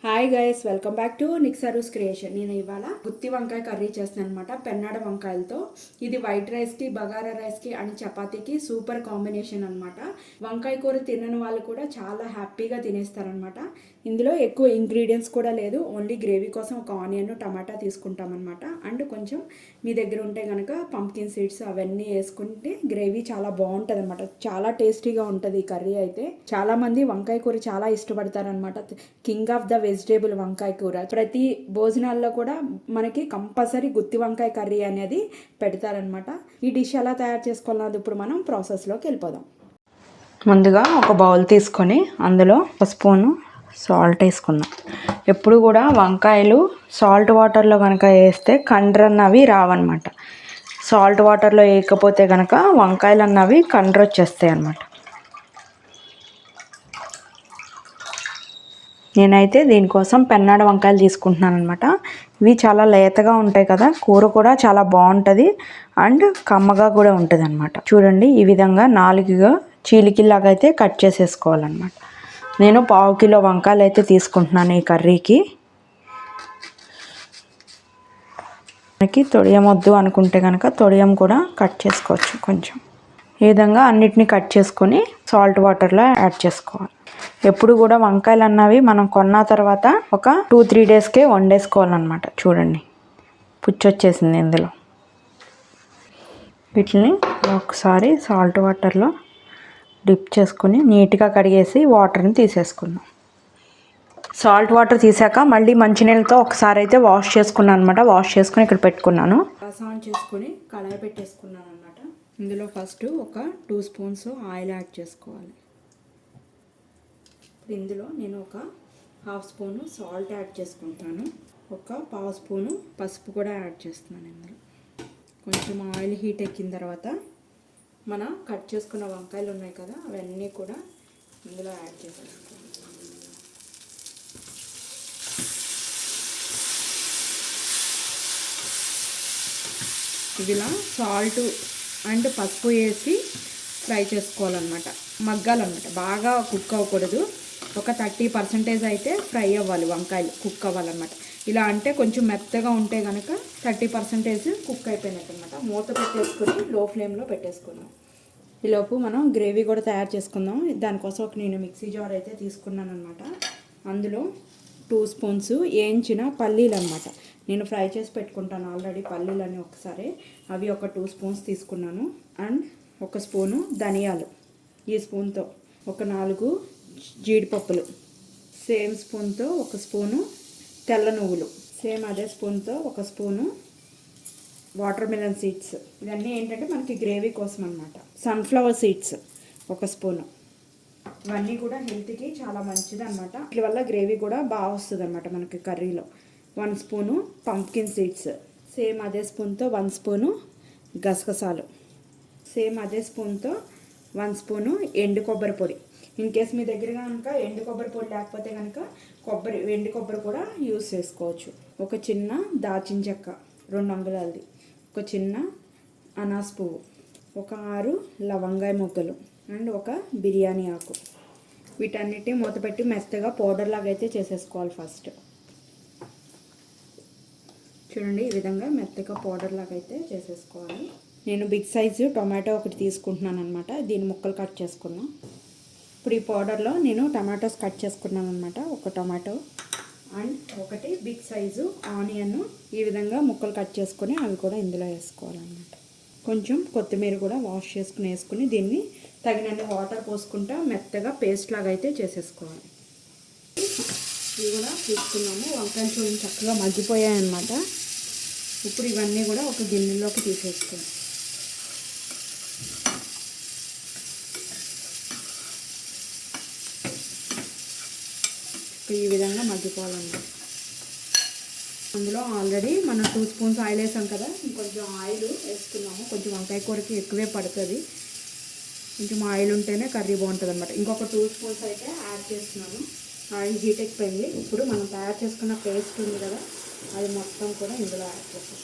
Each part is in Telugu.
Hi guys, welcome back to నిక్సరూస్ క్రియేషన్. నేను ఇవాళ గుత్తి వంకాయ కర్రీ చేస్తాను అనమాట, పెన్నాడ వంకాయలతో. ఇది వైట్ రైస్కి, బగారా రైస్కి అండ్ చపాతీకి సూపర్ కాంబినేషన్ అనమాట. వంకాయ కూర తినని వాళ్ళు కూడా చాలా హ్యాపీగా తినేస్తారనమాట. ఇందులో ఎక్కువ ఇంగ్రీడియంట్స్ కూడా లేదు, ఓన్లీ గ్రేవీ కోసం ఒక ఆనియన్, టమాటా తీసుకుంటాం అనమాట. అండ్ కొంచెం మీ దగ్గర ఉంటే కనుక పంప్కిన్ సీడ్స్ అవన్నీ వేసుకుంటే గ్రేవీ చాలా బాగుంటుంది అనమాట. చాలా టేస్టీగా ఉంటుంది ఈ కర్రీ అయితే. చాలామంది వంకాయ కూర చాలా ఇష్టపడతారనమాట. కింగ్ ఆఫ్ ద వెజిటేబుల్ వంకాయ కూర. ప్రతి భోజనాల్లో కూడా మనకి కంపల్సరీ గుత్తి వంకాయ కర్రీ అనేది పెడతారనమాట. ఈ డిష్ ఎలా తయారు చేసుకోవాలన్నది ఇప్పుడు మనం ప్రాసెస్లోకి వెళ్ళిపోదాం. ముందుగా ఒక బౌల్ తీసుకొని అందులో ఒక స్పూను సాల్ట్ వేసుకుందాం. ఎప్పుడు కూడా వంకాయలు సాల్ట్ వాటర్లో కనుక వేస్తే కండ్రన్నవి రావన్నమాట. సాల్ట్ వాటర్లో వేయకపోతే కనుక వంకాయలు అన్నవి కండ్ర వచ్చేస్తాయి అన్నమాట. నేనైతే దీనికోసం పెన్నాడ వంకాయలు తీసుకుంటున్నాను అనమాట. ఇవి చాలా లేతగా ఉంటాయి కదా, కూర కూడా చాలా బాగుంటుంది అండ్ కమ్మగా కూడా ఉంటుంది అనమాట. చూడండి, ఈ విధంగా 4 చీలికల్లాగా అయితే కట్ చేసేసుకోవాలన్నమాట. నేను 1/2 కిలో వంకాయలు అయితే తీసుకుంటున్నాను ఈ కర్రీకి. మనకి తొడియం వద్దు అనుకుంటే కనుక తొడియం కూడా కట్ చేసుకోవచ్చు కొంచెం. ఈ విధంగా అన్నిటినీ కట్ చేసుకొని సాల్ట్ వాటర్లో యాడ్ చేసుకోవాలి. ఎప్పుడు కూడా వంకాయలు అన్నవి మనం కొన్న తర్వాత ఒక 2-3 డేస్కే వండేసుకోవాలన్నమాట. చూడండి, పుచ్చొచ్చేసింది ఇందులో. వీటిని ఒకసారి సాల్ట్ వాటర్లో డిప్ చేసుకొని నీట్గా కడిగేసి వాటర్ని తీసేసుకుందాం. సాల్ట్ వాటర్ తీసాక మళ్ళీ మంచినీళ్ళతో ఒకసారి అయితే వాష్ చేసుకున్నాను అనమాట. వాష్ చేసుకుని ఇక్కడ పెట్టుకున్నాను. ఆన్ చేసుకొని కడాయి పెట్టేసుకున్నాను అనమాట. ఇందులో ఫస్ట్ ఒక 2 స్పూన్స్ ఆయిల్ యాడ్ చేసుకోవాలి. ఇందులో నేను ఒక 1/2 స్పూను సాల్ట్ యాడ్ చేసుకుంటాను. ఒక 1/2 స్పూను పసుపు కూడా యాడ్ చేస్తున్నాను ఇందులో. కొంచెం ఆయిల్ హీట్ ఎక్కిన తర్వాత మనం కట్ చేసుకున్న వంకాయలు ఉన్నాయి కదా, అవన్నీ కూడా ఇందులో యాడ్ చేసేసుకోవాలి. ఇదిలా సాల్ట్ అండ్ పసుపు వేసి ఫ్రై చేసుకోవాలన్నమాట, మగ్గాలన్నమాట. బాగా కుక్ అవ్వకూడదు, ఒక 30% అయితే ఫ్రై అవ్వాలి, వంకాయలు కుక్ అవ్వాలన్నమాట. ఇలా అంటే కొంచెం మెత్తగా ఉంటే కనుక 30% కుక్ అయిపోయినట్టు అనమాట. మూత పెట్టేసుకొని లో ఫ్లేమ్లో పెట్టేసుకుందాం. ఈలోపు మనం గ్రేవీ కూడా తయారు చేసుకుందాం. దానికోసం నేను మిక్సీ జార్ అయితే తీసుకున్నాను అనమాట. అందులో 2 స్పూన్స్ వేయించిన పల్లీలు అనమాట. నేను ఫ్రై చేసి పెట్టుకుంటాను ఆల్రెడీ పల్లీలని ఒకసారి. అవి ఒక 2 స్పూన్స్ తీసుకున్నాను. అండ్ 1 స్పూను ధనియాలు, ఈ స్పూన్తో ఒక 4 జీడిపప్పులు, సేమ్ స్పూన్తో 1 స్పూను తెల్ల నువ్వులు, సేమ్ అదే స్పూన్తో 1 స్పూను వాటర్ మిలన్ సీడ్స్. ఇవన్నీ ఏంటంటే మనకి గ్రేవీ కోసం అనమాట. Sunflower seeds 1 spoon. ఇవన్నీ కూడా హెల్త్కి చాలా మంచిది అనమాట. వీటి వల్ల గ్రేవీ కూడా బాగా వస్తుంది అనమాట మనకి కర్రీలో. 1 స్పూను పంప్కిన్ సీడ్స్, సేమ్ అదే స్పూన్తో 1 స్పూను గసగసాలు, సేమ్ అదే స్పూన్తో 1 స్పూను ఎండు కొబ్బరి పొడి. ఇన్ కేస్ మీ దగ్గర కనుక ఎండు కొబ్బరి పొడి లేకపోతే కనుక ఎండు కొబ్బరి కూడా యూస్ చేసుకోవచ్చు. ఒక చిన్న దాచిన చెక్క 2 అంగుళాలది, ఒక చిన్న అనాస్ పువ్వు, ఒక 6 లవంగాయ మొగ్గలు అండ్ ఒక బిర్యానీ ఆకు. వీటన్నిటి మూతపెట్టి మెత్తగా పౌడర్ లాగా అయితే చేసేసుకోవాలి ఫస్ట్. చూడండి, ఈ విధంగా మెత్తగా పౌడర్ లాగా అయితే చేసేసుకోవాలి. నేను బిగ్ సైజు టొమాటో ఒకటి తీసుకుంటున్నాను అనమాట. దీన్ని ముక్కలు కట్ చేసుకున్నాం. ఇప్పుడు ఈ పౌడర్లో నేను టమాటోస్ కట్ చేసుకున్నాను అనమాట. ఒక టొమాటో అండ్ ఒకటి బిగ్ సైజు ఆనియన్ ఈ విధంగా ముక్కలు కట్ చేసుకొని అవి కూడా ఇందులో వేసుకోవాలన్నమాట. కొంచెం కొత్తిమీర కూడా వాష్ చేసుకుని వేసుకుని దీన్ని తగినన్ని వాటర్ పోసుకుంటా మెత్తగా పేస్ట్ లాగా అయితే చేసేసుకోవాలి. ఇవి కూడా తీసుకున్నాము. వంకాయలు చూడండి చక్కగా మగ్గిపోయాయి అన్నమాట. ఇప్పుడు ఇవన్నీ కూడా ఒక గిన్నెలోకి తీసేసుకున్నాం. ఈ విధంగా మగ్గిపోవాలన్నమాట. అందులో ఆల్రెడీ మనం 2 స్పూన్స్ ఆయిల్ వేసాం కదా, ఇంకొంచెం ఆయిల్ వేసుకున్నాము. కొంచెం వంకాయ కూరకి ఎక్కువే పడుతుంది, కొంచెం ఆయిల్ ఉంటేనే కర్రీ బాగుంటుంది అనమాట. ఇంకొక 2 స్పూన్స్ అయితే యాడ్ చేస్తున్నాను. ఆయిల్ హీట్ ఎక్కిపోయింది. ఇప్పుడు మనం తయారు చేసుకున్న పేస్ట్ ఉంది కదా, అది మొత్తం కూడా ఇందులో యాడ్ చేస్తాం.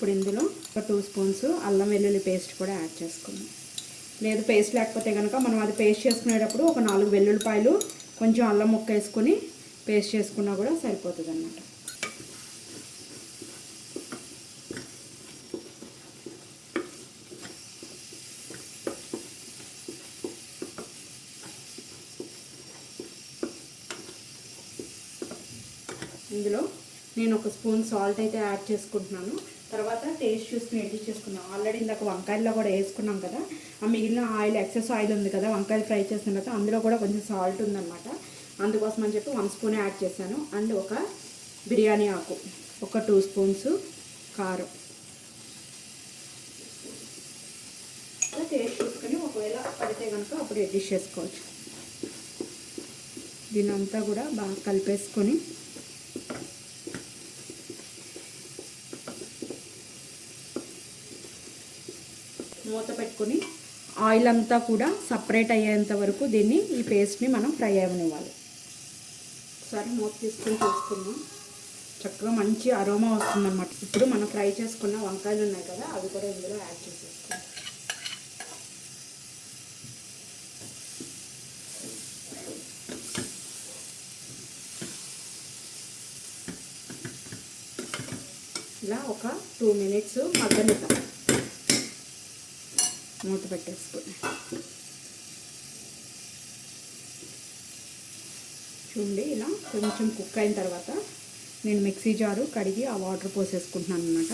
ఇప్పుడు ఇప్పుడు ఇందులో ఒక 2 స్పూన్స్ అల్లం వెల్లుల్లి పేస్ట్ కూడా యాడ్ చేసుకుందాం. లేదు పేస్ట్ లేకపోతే కనుక మనం అది పేస్ట్ చేసుకునేటప్పుడు ఒక 4 వెల్లుల్లిపాయలు కొంచెం అల్లం ముక్క వేసుకొని పేస్ట్ చేసుకున్నా కూడా సరిపోతుంది అన్నమాట. ఇందులో నేను ఒక స్పూన్ సాల్ట్ అయితే యాడ్ చేసుకుంటున్నాను. తర్వాత టేస్ట్ చూసుకుని ఎడిట్ చేసుకున్నాం. ఆల్రెడీ ఇందాక వంకాయల్లో కూడా వేసుకున్నాం కదా, ఆ మిగిలిన ఆయిల్ ఎక్సెస్ ఆయిల్ ఉంది కదా వంకాయలు ఫ్రై చేసిన తర్వాత, అందులో కూడా కొంచెం సాల్ట్ ఉందన్నమాట. అందుకోసం అని చెప్పి 1 స్పూన్ యాడ్ చేశాను. అండ్ ఒక బిర్యానీ ఆకు, ఒక 2 స్పూన్స్ కారం. టేస్ట్ చూసుకొని ఒకవేళ పడితే కనుక అప్పుడు ఎడిట్ చేసుకోవచ్చు. దీనంతా కూడా బాగా కలిపేసుకొని మూత పెట్టుకొని ఆయిల్ అంతా కూడా సపరేట్ అయ్యేంత వరకు దీన్ని ఈ పేస్ట్ని మనం ఫ్రై అవ్వనివ్వాలి. ఒకసారి మూత తీసుకొని చూసుకుందాం. చక్కగా మంచి అరోమా వస్తుందన్నమాట. ఇప్పుడు మనం ఫ్రై చేసుకున్న వంకాయలు ఉన్నాయి కదా, అవి కూడా ఇందులో యాడ్ చేసేసుకుందాం. ఇలా ఒక 2 మినిట్స్ మగ్గనిద్దాం. మూత పెట్టేసుకుని చూడండి, ఇలా కొంచెం కుక్ అయిన తర్వాత నేను మిక్సీ జారు కడిగి ఆ వాటర్ పోసేసుకుంటున్నాను అనమాట.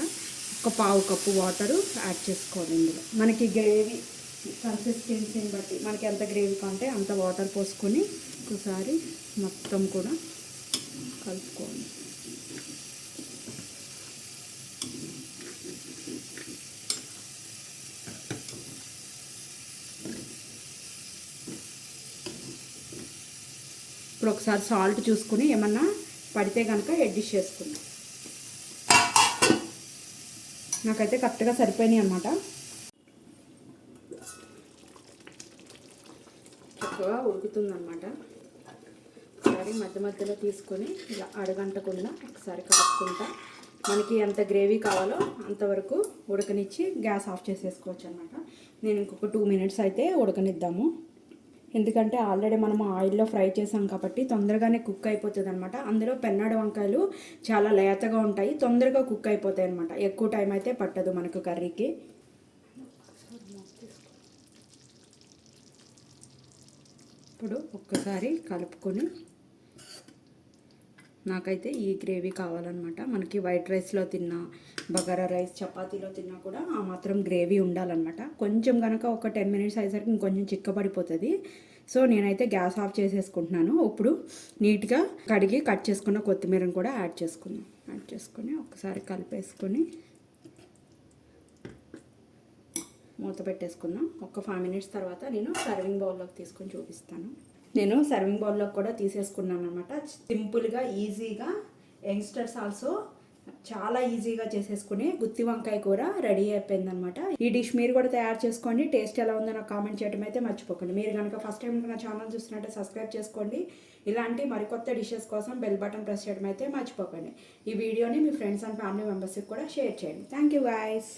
ఒక 1/2 కప్పు వాటరు యాడ్ చేసుకోవాలి. ఇందులో మనకి గ్రేవీ కన్సిస్టెన్సీని బట్టి మనకి ఎంత గ్రేవీ కావాలంటే అంత వాటర్ పోసుకొని ఒకసారి మొత్తం కూడా కలుపుకోవాలి. ఇప్పుడు ఒకసారి సాల్ట్ చూసుకుని ఏమన్నా పడితే కనుక అడ్జస్ట్ చేసుకుందాం. నాకైతే కరెక్ట్గా సరిపోయినాయి అన్నమాట. చక్కగా ఉడుకుతుందన్నమాట. ఒకసారి మధ్య మధ్యలో తీసుకొని ఇలా అడగంటకుండా ఒకసారి కలుపుకుంటా మనకి ఎంత గ్రేవీ కావాలో అంతవరకు ఉడకనిచ్చి గ్యాస్ ఆఫ్ చేసేసుకోవచ్చు అన్నమాట. నేను ఇంకొక 2 మినిట్స్ అయితే ఉడకనిద్దాము. ఎందుకంటే ఆల్రెడీ మనం ఆయిల్లో ఫ్రై చేసాం కాబట్టి తొందరగానే కుక్ అయిపోతుంది అనమాట. అందులో పెన్నాడు వంకాయలు చాలా లేతగా ఉంటాయి, తొందరగా కుక్ అయిపోతాయి అనమాట. ఎక్కువ టైం అయితే పట్టదు మనకు కర్రీకి. ఇప్పుడు ఒక్కసారి కలుపుకొని, నాకైతే ఈ గ్రేవీ కావాలన్నమాట. మనకి వైట్ రైస్లో తిన్నా, బగారా రైస్, చపాతీలో తిన్నా కూడా ఆ మాత్రం గ్రేవీ ఉండాలన్నమాట. కొంచెం కనుక ఒక 10 మినిట్స్ అయ్యేసరికి ఇంకొంచెం చిక్కబడిపోతుంది. సో నేనైతే గ్యాస్ ఆఫ్ చేసేసుకుంటున్నాను. ఇప్పుడు నీట్గా కడిగి కట్ చేసుకున్న కొత్తిమీరను కూడా యాడ్ చేసుకుని ఒకసారి కలిపేసుకొని మూత పెట్టేసుకుందాం. ఒక 5 మినిట్స్ తర్వాత నేను సర్వింగ్ బౌల్లోకి తీసుకొని చూపిస్తాను. నేను సర్వింగ్ బౌల్లో కూడా తీసేసుకున్నాను అనమాట. సింపుల్గా ఈజీగా యంగ్స్టర్స్ ఆల్సో చాలా ఈజీగా చేసేసుకుని గుత్తి వంకాయ కూర రెడీ అయిపోయిందనమాట. ఈ డిష్ మీరు కూడా తయారు చేసుకోండి. టేస్ట్ ఎలా ఉందో నాకు కామెంట్ చేయడం అయితే మర్చిపోకండి. మీరు కనుక ఫస్ట్ టైం నా ఛానల్ చూస్తున్నట్టే సబ్స్క్రైబ్ చేసుకోండి. ఇలాంటి మరికొత్త డిషెస్ కోసం బెల్ బటన్ ప్రెస్ చేయడం అయితే మర్చిపోకండి. ఈ వీడియోని మీ ఫ్రెండ్స్ అండ్ ఫ్యామిలీ మెంబర్స్కి కూడా షేర్ చేయండి. Thank you guys.